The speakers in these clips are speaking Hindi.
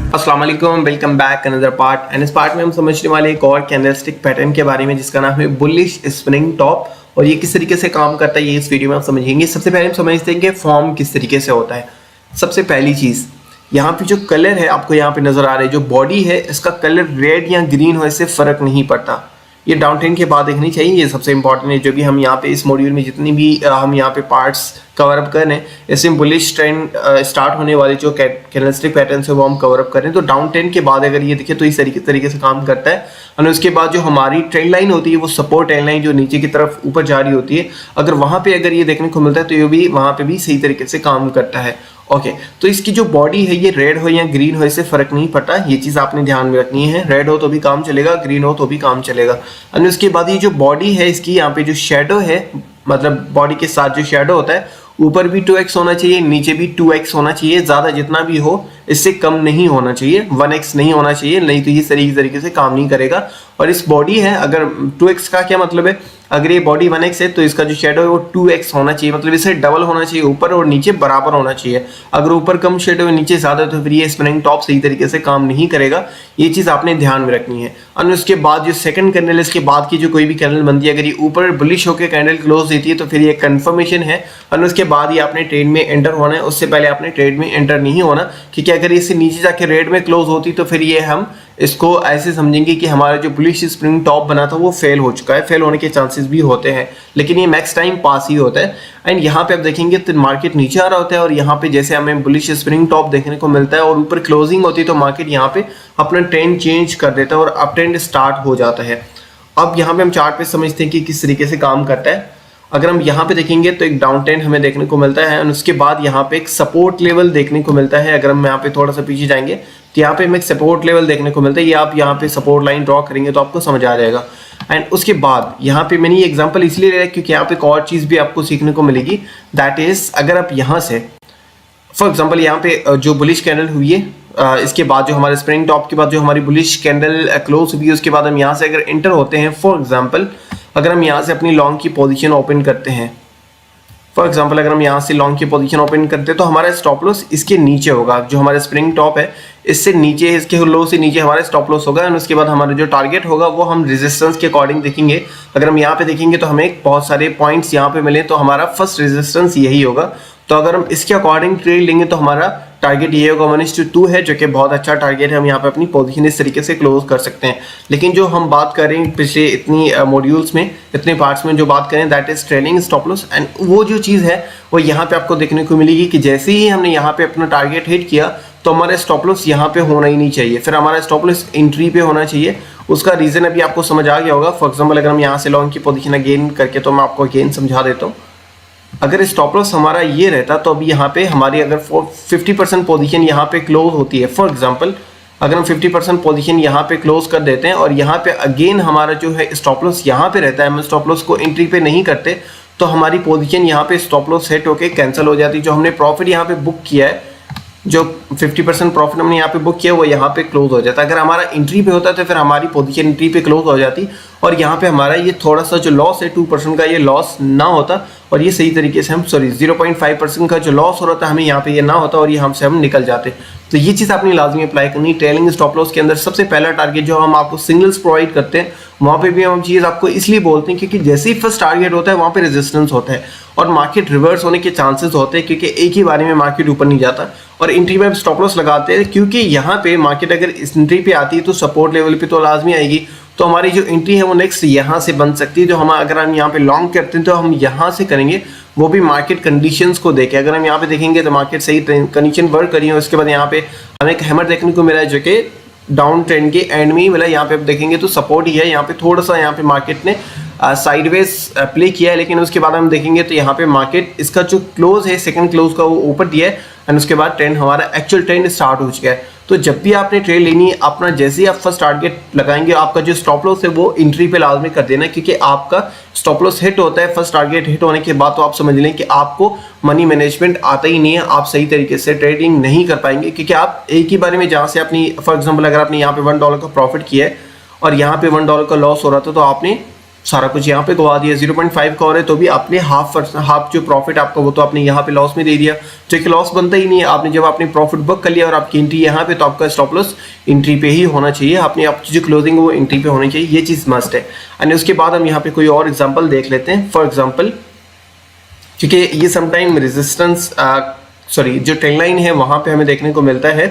अस्सलाम वालेकुम, welcome back another part. And इस पार्ट में हम समझने वाले एक और कैंडलस्टिक पैटर्न के बारे में जिसका नाम है बुलिश स्प्रिंग टॉप, और ये किस तरीके से काम करता है ये इस वीडियो में हम समझेंगे। सबसे पहले हम समझते हैं कि फॉर्म किस तरीके से होता है। सबसे पहली चीज़, यहाँ पे जो कलर है आपको यहाँ पे नजर आ रहा है, जो बॉडी है इसका कलर रेड या ग्रीन हो इससे फर्क नहीं पड़ता। ये डाउन ट्रेंड के बाद देखनी चाहिए, ये सबसे इंपॉर्टेंट है। जो भी हम यहाँ पे इस मॉड्यूल में जितनी भी हम यहाँ पे पार्ट्स कवर अप कर रहे हैं, इसमें बुलिश ट्रेंड स्टार्ट होने वाले जो कैंडलस्टिक पैटर्न है वो हम कवर अप कर रहे हैं। तो डाउन ट्रेंड के बाद अगर ये देखें तो इस तरीके से काम करता है। और उसके बाद जो हमारी ट्रेंड लाइन होती है वो सपोर्ट ट्रेंड लाइन जो नीचे की तरफ ऊपर जा रही होती है, अगर वहाँ पे अगर ये देखने को मिलता है तो ये भी वहाँ पे भी सही तरीके से काम करता है। ओके, तो इसकी जो बॉडी है ये रेड हो या ग्रीन हो इससे फर्क नहीं पड़ता, ये चीज आपने ध्यान में रखनी है। रेड हो तो भी काम चलेगा, ग्रीन हो तो भी काम चलेगा। और उसके बाद ये जो बॉडी है इसकी यहाँ पे जो शेडो है, मतलब बॉडी के साथ जो शेडो होता है, ऊपर भी 2x होना चाहिए, नीचे भी 2x होना चाहिए। ज्यादा जितना भी हो इससे कम नहीं होना चाहिए, 1x नहीं होना चाहिए, नहीं तो ये सही तरीके से काम नहीं करेगा। और इस बॉडी है, अगर 2x का क्या मतलब है, अगर ये बॉडी 1x है तो इसका जो शेडो है वो 2x होना चाहिए, मतलब इसे डबल होना चाहिए, ऊपर और नीचे बराबर होना चाहिए। अगर ऊपर कम शेडो है नीचे ज्यादा तो फिर ये स्प्रिंग टॉप सही तरीके से काम नहीं करेगा, ये चीज आपने ध्यान में रखनी है। और उसके बाद जो सेकंड कैंडल, इसके बाद की जो कोई भी कैंडल बनती है, अगर ये ऊपर बुलिश होकर कैंडल क्लोज देती है तो फिर ये कंफर्मेशन है। और उसके बाद ये आपने ट्रेड में एंटर होना है, उससे पहले आपने ट्रेड में एंटर नहीं होना, क्योंकि अगर इससे नीचे जाके रेड में क्लोज होती तो फिर ये हम इसको ऐसे समझेंगे कि हमारा जो बुलिश स्प्रिंग टॉप बना था वो फेल हो चुका है। फेल होने के चांसेस भी होते हैं, लेकिन ये मैक्स टाइम पास ही होता है। एंड यहाँ पे आप देखेंगे तो मार्केट नीचे आ रहा होता है, और यहाँ पे जैसे हमें बुलिश स्प्रिंग टॉप देखने को मिलता है और ऊपर क्लोजिंग होती है तो मार्केट यहाँ पे अपना ट्रेंड चेंज कर देता है और अप ट्रेंड स्टार्ट हो जाता है। अब यहाँ पे हम चार्ट पे समझते हैं कि किस तरीके से काम करता है। अगर हम यहाँ पे देखेंगे तो एक डाउन ट्रेंड हमें देखने को मिलता है, और उसके बाद यहाँ पे एक सपोर्ट लेवल देखने को मिलता है। अगर हम यहाँ पे थोड़ा सा पीछे जाएंगे तो यहाँ पे हमें एक सपोर्ट लेवल देखने को मिलता है, ये आप यहाँ पे सपोर्ट लाइन ड्रॉ करेंगे तो आपको समझ आ जाएगा। एंड उसके बाद यहाँ पे मैंने ये एग्जांपल इसलिए ले रहा है क्योंकि यहाँ पे एक और चीज भी आपको सीखने को मिलेगी, दैट इज अगर आप यहाँ से फॉर एग्जाम्पल यहाँ पे जो बुलिश कैंडल हुई है, इसके बाद जो हमारे स्प्रिंग टॉप के बाद जो हमारी बुलिश कैंडल क्लोज हुई है, उसके बाद हम यहाँ से अगर एंटर होते हैं, फॉर एग्जाम्पल अगर हम यहाँ से अपनी लॉन्ग की पोजीशन ओपन करते हैं, फॉर एग्जाम्पल अगर हम यहाँ से लॉन्ग की पोजीशन ओपन करते हैं तो हमारा स्टॉप लॉस इसके नीचे होगा। जो हमारा स्प्रिंग टॉप है इससे नीचे, इसके लो से नीचे हमारा स्टॉप लॉस होगा। और उसके बाद हमारा जो टारगेट होगा वो हम रेजिस्टेंस के अकॉर्डिंग देखेंगे। अगर हम यहाँ पे देखेंगे तो हमें बहुत सारे पॉइंट्स यहाँ पे मिले, तो हमारा फर्स्ट रेजिस्टेंस यही होगा। तो अगर हम इसके अकॉर्डिंग ट्रेड लेंगे तो हमारा टारगेट ये होगा 1:2 है, जो कि बहुत अच्छा टारगेट है। हम यहाँ पे अपनी पोजीशन इस तरीके से क्लोज कर सकते हैं। लेकिन जो हम बात करें पिछले इतनी मॉड्यूल्स में, इतने पार्ट्स में जो बात करें, that is trailing stop loss. And वो जो चीज़ है वो यहाँ पे आपको देखने को मिलेगी कि जैसे ही हमने यहाँ पे अपना टारगेट हिट किया तो हमारा स्टॉप लॉस यहाँ पे होना ही नहीं चाहिए, फिर हमारा स्टॉप लॉस एंट्री पे होना चाहिए। उसका रीजन अभी आपको समझ आ गया होगा। फॉर एग्जाम्पल अगर हम यहाँ से लॉन्ग की पोजीशन अगेन करके, तो मैं आपको अगेन समझा देता हूँ। अगर स्टॉप लॉस हमारा ये रहता तो अभी यहाँ पे हमारी अगर 50% पोजीशन यहाँ पे क्लोज होती है, फॉर एग्जांपल अगर हम 50% पोजीशन यहाँ पे क्लोज कर देते हैं और यहाँ पे अगेन हमारा जो है स्टॉप लॉस यहाँ पे रहता है, हम स्टॉप लॉस को एंट्री पे नहीं करते, तो हमारी पोजीशन यहाँ पे स्टॉप लॉस सेट होके कैंसिल हो जाती है। जो हमने प्रॉफिट यहाँ पे बुक किया है, जो 50% प्रॉफिट हमने यहाँ पे बुक किया वो यहाँ पे क्लोज हो जाता है। अगर हमारा एंट्री पे होता तो फिर हमारी पोजीशन एंट्री पे क्लोज हो जाती, और यहाँ पे हमारा ये थोड़ा सा जो लॉस है 2% का, ये लॉस ना होता, और ये सही तरीके से हम 0.5% का जो लॉस हो रहा था हमें यहाँ पे ये ना होता, और ये हमसे हम निकल जाते। तो ये चीज़ आपने लाजमी अप्लाई करनी। ट्रेलिंग स्टॉप लॉस के अंदर सबसे पहला टारगेट जो हम आपको सिग्नल्स प्रोवाइड करते हैं, वहाँ पे भी हम चीज़ आपको इसलिए बोलते हैं क्योंकि जैसे ही फर्स्ट टारगेट होता है वहाँ पे रेजिस्टेंस होता है और मार्केट रिवर्स होने के चांसेस होते हैं, क्योंकि एक ही बारे में मार्केट ऊपर नहीं जाता। और एंट्री में स्टॉप लॉस लगाते हैं क्योंकि यहाँ पे मार्केट अगर इस एंट्री पे आती है तो सपोर्ट लेवल पे तो लाजमी आएगी, तो हमारी जो एंट्री है वो नेक्स्ट यहाँ से बन सकती है। जो हम अगर हम यहाँ पे लॉन्ग करते हैं तो हम यहाँ से करेंगे, वो भी मार्केट कंडीशंस को देखे। अगर हम यहाँ पे देखेंगे तो मार्केट सही कंडीशन वर्क करी है, उसके बाद यहाँ पे हमें एक हैमर देखने को मिला है जो कि डाउन ट्रेंड के एंड में ही मिला। यहाँ पे आप देखेंगे तो सपोर्ट ही है, यहाँ पे थोड़ा सा यहाँ पे मार्केट ने साइडवेज प्ले किया है, लेकिन उसके बाद हम देखेंगे तो यहाँ पे मार्केट इसका जो क्लोज है सेकंड क्लोज का वो ऊपर दिया है, एंड उसके बाद ट्रेंड हमारा एक्चुअल ट्रेंड स्टार्ट हो चुका है। तो जब भी आपने ट्रेड लेनी है, अपना जैसे ही आप फर्स्ट टारगेट लगाएंगे, आपका जो स्टॉप लॉस है वो एंट्री पे लाजमी कर देना, क्योंकि आपका स्टॉप लॉस हिट होता है फर्स्ट टारगेट हिट होने के बाद, तो आप समझ लें कि आपको मनी मैनेजमेंट आता ही नहीं है, आप सही तरीके से ट्रेडिंग नहीं कर पाएंगे। क्योंकि आप एक ही बारे में जहाँ से अपनी फॉर एग्जाम्पल अगर आपने यहाँ पे $1 का प्रॉफिट किया है और यहाँ पे $1 का लॉस हो रहा था, तो आपने सारा कुछ यहाँ पे गवा दिया, 0.5 का और है तो भी आपने हाफ जो प्रॉफिट आपका वो तो आपने यहाँ पे लॉस में दे दिया, तो एक लॉस बनता ही नहीं है। आपने जब आपने प्रॉफिट बुक कर लिया और आपकी एंट्री यहाँ पे, तो आपका स्टॉप लॉस एंट्री पे ही होना चाहिए, आपने आपकी जो क्लोजिंग वो एंट्री पे होनी चाहिए, ये चीज़ मस्ट है। एंड उसके बाद हम यहाँ पे कोई और एग्जाम्पल देख लेते हैं। फॉर एग्जाम्पल, क्योंकि ये समटाइम रेजिस्टेंस जो ट्रेंड लाइन है वहाँ पे हमें देखने को मिलता है।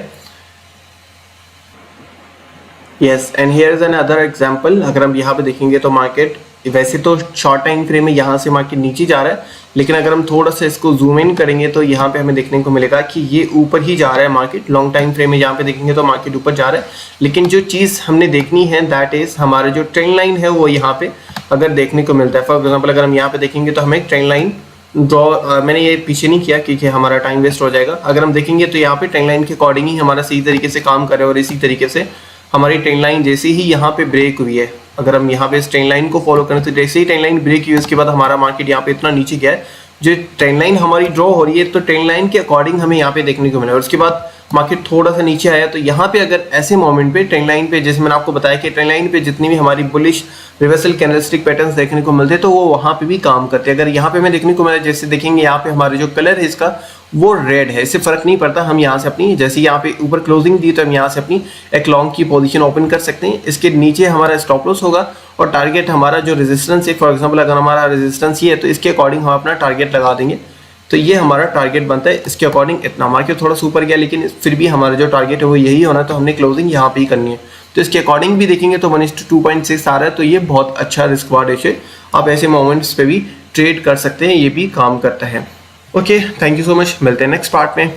Yes, and here is an other example. अगर हम यहाँ पे देखेंगे तो मार्केट वैसे तो शॉर्ट टाइम फ्रेम में यहाँ से मार्केट नीचे जा रहा है, लेकिन अगर हम थोड़ा सा इसको जूम इन करेंगे तो यहाँ पे हमें देखने को मिलेगा कि ये ऊपर ही जा रहा है मार्केट। लॉन्ग टाइम फ्रेम में यहाँ पे देखेंगे तो मार्केट ऊपर जा रहा है, लेकिन जो चीज़ हमने देखनी है दैट इज हमारा जो ट्रेंड लाइन है वो यहाँ पे अगर देखने को मिलता है। फॉर एग्जाम्पल, अगर हम यहाँ पे देखेंगे तो हमें ट्रेंड लाइन ड्रॉ, मैंने ये पीछे नहीं किया क्योंकि हमारा टाइम वेस्ट हो जाएगा। अगर हम देखेंगे तो यहाँ पे ट्रेंड लाइन के अकॉर्डिंग ही हमारा सही तरीके से काम करे, और इसी तरीके से हमारी ट्रेंड लाइन जैसे ही यहाँ पे ब्रेक हुई है, अगर हम यहाँ पे इस ट्रेंड लाइन को फॉलो करें तो जैसे ही ट्रेंड लाइन ब्रेक हुई उसके बाद हमारा मार्केट यहाँ पे इतना नीचे गया है, जो ट्रेंड लाइन हमारी ड्रॉ हो रही है तो ट्रेंड लाइन के अकॉर्डिंग हमें यहाँ पे देखने को मिला, और उसके बाद मार्केट थोड़ा सा नीचे आया। तो यहाँ पे अगर ऐसे मोमेंट पे ट्रेंड लाइन पे, जैसे मैंने आपको बताया कि ट्रेंड लाइन पे जितनी भी हमारी बुलिश रिवर्सल कैंडलस्टिक पैटर्न्स देखने को मिलते हैं तो वो वहाँ पे भी काम करते हैं। अगर यहाँ पे हमें देखने को मिला, जैसे देखेंगे यहाँ पे हमारे जो कलर है इसका वो रेड है, इससे फर्क नहीं पड़ता, हम यहाँ से अपनी जैसे यहाँ पे ऊपर क्लोजिंग दी तो हम यहाँ से अपनी एक लॉन्ग की पोजीशन ओपन कर सकते हैं। इसके नीचे हमारा स्टॉप लॉस होगा और टारगेट हमारा जो रेजिस्टेंस है, फॉर एग्जांपल अगर हमारा रेजिस्टेंस ये है तो इसके अकॉर्डिंग हम अपना टारगेट लगा देंगे, तो ये हमारा टारगेट बनता है। इसके अकॉर्डिंग इतना मार्केट थोड़ा सा ऊपर गया, लेकिन फिर भी हमारा जो टारगेट है वो यही होना, तो हमने क्लोजिंग यहाँ पे ही करनी है। तो इसके अकॉर्डिंग भी देखेंगे तो 1:2.6 आ रहा है, तो ये बहुत अच्छा रिस्क वार्ड है। आप ऐसे मोमेंट्स पे भी ट्रेड कर सकते हैं, ये भी काम करता है। Okay, thank you so much, मिलते हैं नेक्स्ट पार्ट में।